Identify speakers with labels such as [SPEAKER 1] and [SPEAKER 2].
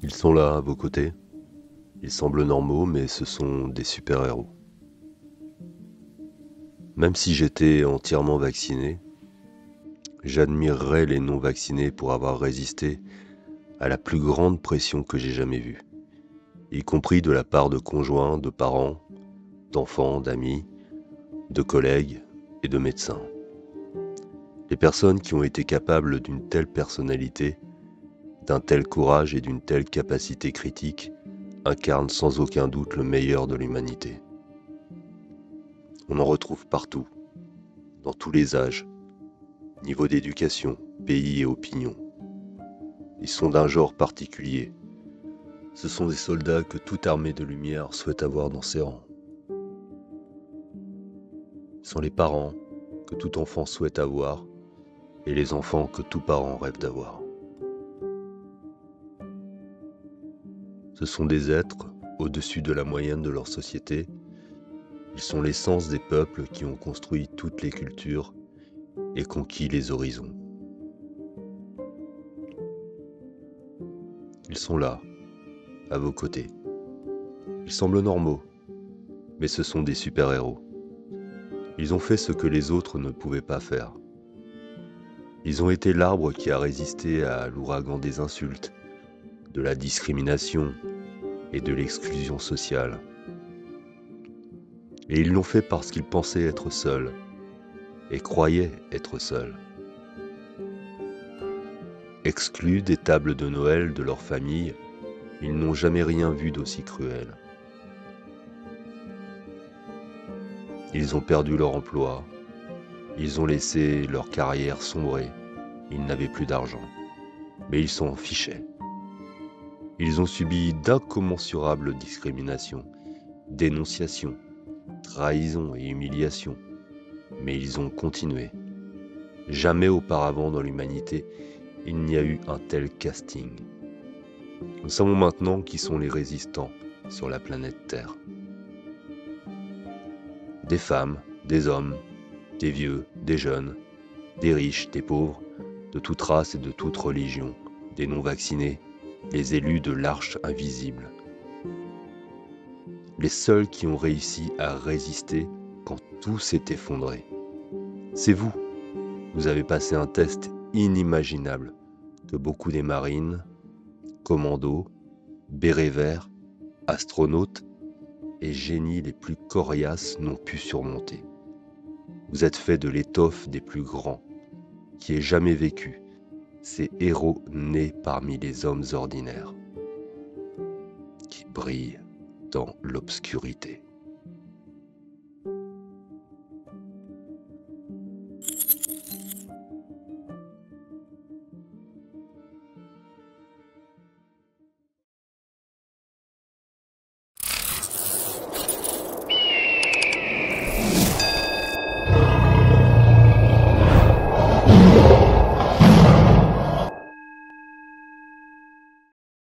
[SPEAKER 1] Ils sont là, à vos côtés. Ils semblent normaux, mais ce sont des super-héros. Même si j'étais entièrement vacciné, j'admirerais les non-vaccinés pour avoir résisté à la plus grande pression que j'ai jamais vue, y compris de la part de conjoints, de parents, d'enfants, d'amis, de collègues et de médecins. Les personnes qui ont été capables d'une telle personnalité, d'un tel courage et d'une telle capacité critique incarnent sans aucun doute le meilleur de l'humanité. On en retrouve partout, dans tous les âges, niveau d'éducation, pays et opinion. Ils sont d'un genre particulier. Ce sont des soldats que toute armée de lumière souhaite avoir dans ses rangs. Ce sont les parents que tout enfant souhaite avoir et les enfants que tout parent rêve d'avoir. Ce sont des êtres au-dessus de la moyenne de leur société. Ils sont l'essence des peuples qui ont construit toutes les cultures et conquis les horizons. Ils sont là, à vos côtés. Ils semblent normaux, mais ce sont des super-héros. Ils ont fait ce que les autres ne pouvaient pas faire. Ils ont été l'arbre qui a résisté à l'ouragan des insultes, de la discrimination et de l'exclusion sociale. Et ils l'ont fait parce qu'ils pensaient être seuls et croyaient être seuls. Exclus des tables de Noël de leur famille, ils n'ont jamais rien vu d'aussi cruel. Ils ont perdu leur emploi, ils ont laissé leur carrière sombrer, ils n'avaient plus d'argent, mais ils s'en fichaient. Ils ont subi d'incommensurables discriminations, dénonciations, trahisons et humiliations, mais ils ont continué. Jamais auparavant dans l'humanité, il n'y a eu un tel casting. Nous savons maintenant qui sont les résistants sur la planète Terre. Des femmes, des hommes, des vieux, des jeunes, des riches, des pauvres, de toute race et de toute religion, des non-vaccinés, les élus de l'arche invisible. Les seuls qui ont réussi à résister quand tout s'est effondré. C'est vous. Vous avez passé un test inimaginable que beaucoup des marines, commandos, bérets verts, astronautes et génies les plus coriaces n'ont pu surmonter. Vous êtes fait de l'étoffe des plus grands, qui ait jamais vécu, ces héros nés parmi les hommes ordinaires, qui brillent dans l'obscurité.